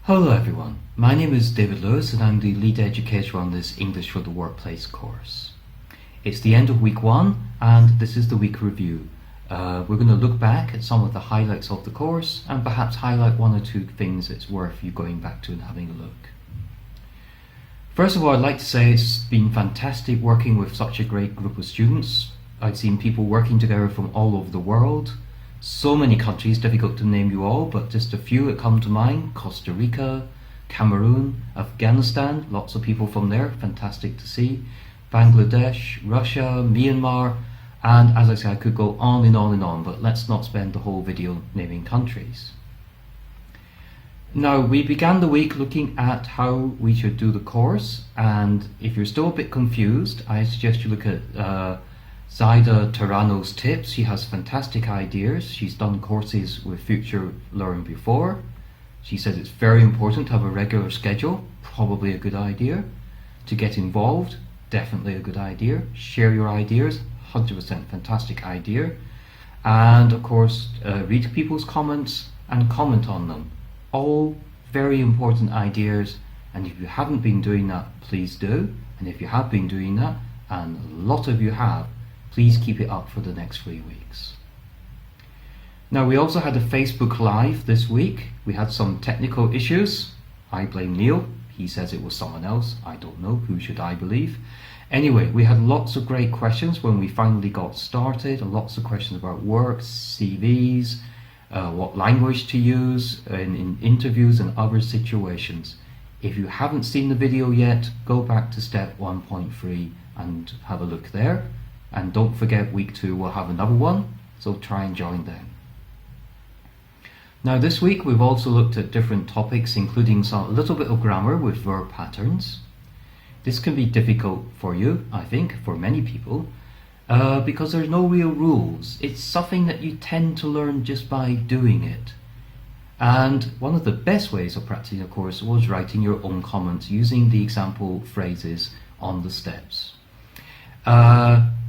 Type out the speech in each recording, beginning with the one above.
Hello everyone, my name is David Lewis and I'm the lead educator on this English for the Workplace course. It's the end of week 1 and this is the week review. We're going to look back at some of the highlights of the course and perhaps highlight one or two things it's worth you going back to and having a look. First of all, I'd like to say it's been fantastic working with such a great group of students. I've seen people working together from all over the world. So many countries, difficult to name you all, but just a few that come to mind. Costa Rica, Cameroon, Afghanistan, lots of people from there, fantastic to see. Bangladesh, Russia, Myanmar, and as I say, I could go on and on and on, but let's not spend the whole video naming countries. Now, we began the week looking at how we should do the course, and if you're still a bit confused, I suggest you look at Zaida Tarano's tips. She has fantastic ideas. She's done courses with Future Learn before. She says it's very important to have a regular schedule, probably a good idea. To get involved, definitely a good idea. Share your ideas, 100% fantastic idea. And of course, read people's comments and comment on them. All very important ideas, and if you haven't been doing that, please do. And if you have been doing that, and a lot of you have, please keep it up for the next 3 weeks. Now, we also had a Facebook Live this week. We had some technical issues. I blame Neil. He says it was someone else. I don't know. Who should I believe? Anyway, we had lots of great questions when we finally got started, and lots of questions about work, CVs, what language to use in interviews and other situations. If you haven't seen the video yet, go back to step 1.3 and have a look there. And don't forget, week 2 we'll have another one, so try and join them. Now, this week we've also looked at different topics, including a little bit of grammar with verb patterns. This can be difficult for you, I think, for many people, because there's no real rules. It's something that you tend to learn just by doing it. And one of the best ways of practicing, of course, was writing your own comments using the example phrases on the steps.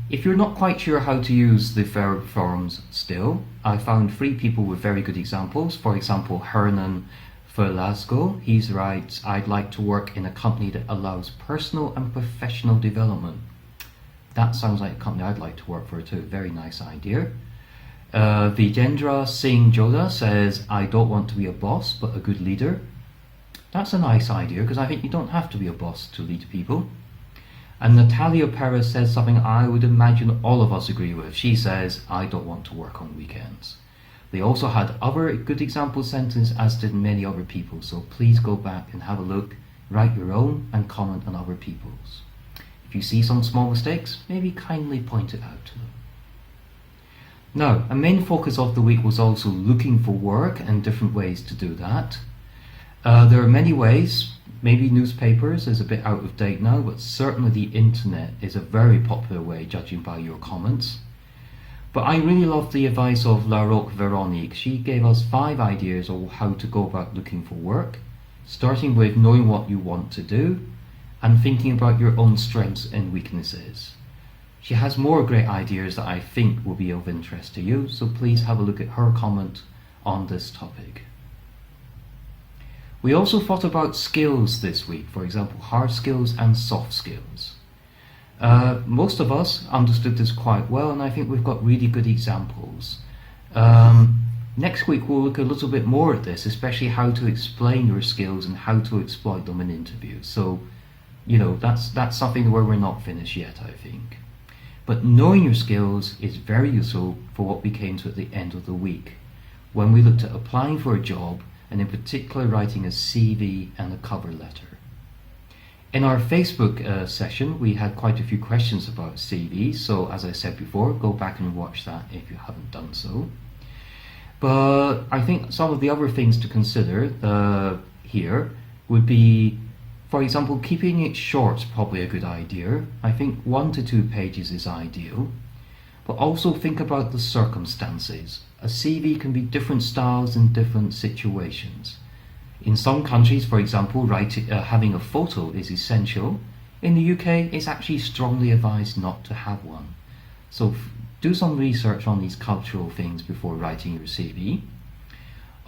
If you're not quite sure how to use the verb forms still, I found 3 people with very good examples. For example, Hernan Velasco, he writes, I'd like to work in a company that allows personal and professional development. That sounds like a company I'd like to work for too. Very nice idea. Vijendra Singh Joda says, I don't want to be a boss, but a good leader. That's a nice idea, because I think you don't have to be a boss to lead people. And Natalia Perez says something I would imagine all of us agree with. She says, I don't want to work on weekends. They also had other good example sentences, as did many other people, so please go back and have a look, write your own and comment on other people's. If you see some small mistakes, maybe kindly point it out to them. Now, a main focus of the week was also looking for work and different ways to do that. There are many ways. Maybe newspapers is a bit out of date now, but certainly the internet is a very popular way, judging by your comments. But I really love the advice of La Roque Veronique. She gave us 5 ideas of how to go about looking for work, starting with knowing what you want to do and thinking about your own strengths and weaknesses. She has more great ideas that I think will be of interest to you, so please have a look at her comment on this topic. We also thought about skills this week, for example, hard skills and soft skills. Most of us understood this quite well, and I think we've got really good examples. Next week we'll look a little bit more at this, especially how to explain your skills and how to exploit them in interviews. So, you know, that's something where we're not finished yet, I think. But knowing your skills is very useful for what we came to at the end of the week, when we looked at applying for a job, and in particular writing a CV and a cover letter. In our Facebook session, we had quite a few questions about CVs, so as I said before, go back and watch that if you haven't done so. But I think some of the other things to consider here would be, for example, keeping it short is probably a good idea. I think 1 to 2 pages is ideal. But also think about the circumstances. A CV can be different styles in different situations. In some countries, for example, having a photo is essential. In the UK, it's actually strongly advised not to have one. So do some research on these cultural things before writing your CV.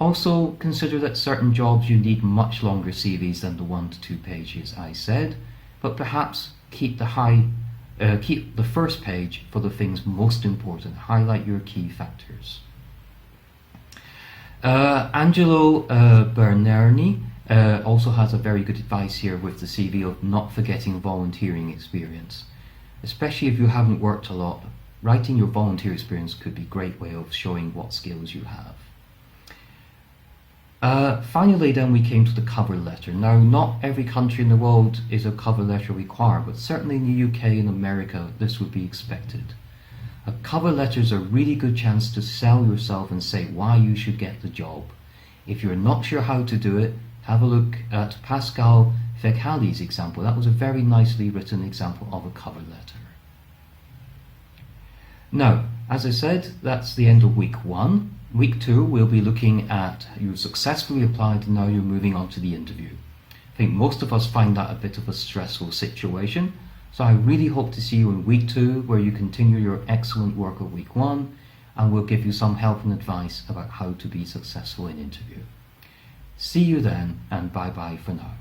Also, consider that certain jobs you need much longer CVs than the 1 to 2 pages I said, but perhaps keep the first page for the things most important. Highlight your key factors. Angelo Bernarni also has a very good advice here with the CV of not forgetting volunteering experience. Especially if you haven't worked a lot, writing your volunteer experience could be a great way of showing what skills you have. Finally then we came to the cover letter. Now not every country in the world is a cover letter required, but certainly in the UK and America this would be expected. A cover letter is a really good chance to sell yourself and say why you should get the job. If you're not sure how to do it, have a look at Pascal Feghali's example. That was a very nicely written example of a cover letter. Now, as I said, that's the end of week 1. Week 2, we'll be looking at you successfully applied and now you're moving on to the interview. I think most of us find that a bit of a stressful situation, so I really hope to see you in week 2 where you continue your excellent work of week 1 and we'll give you some help and advice about how to be successful in interview. See you then and bye bye for now.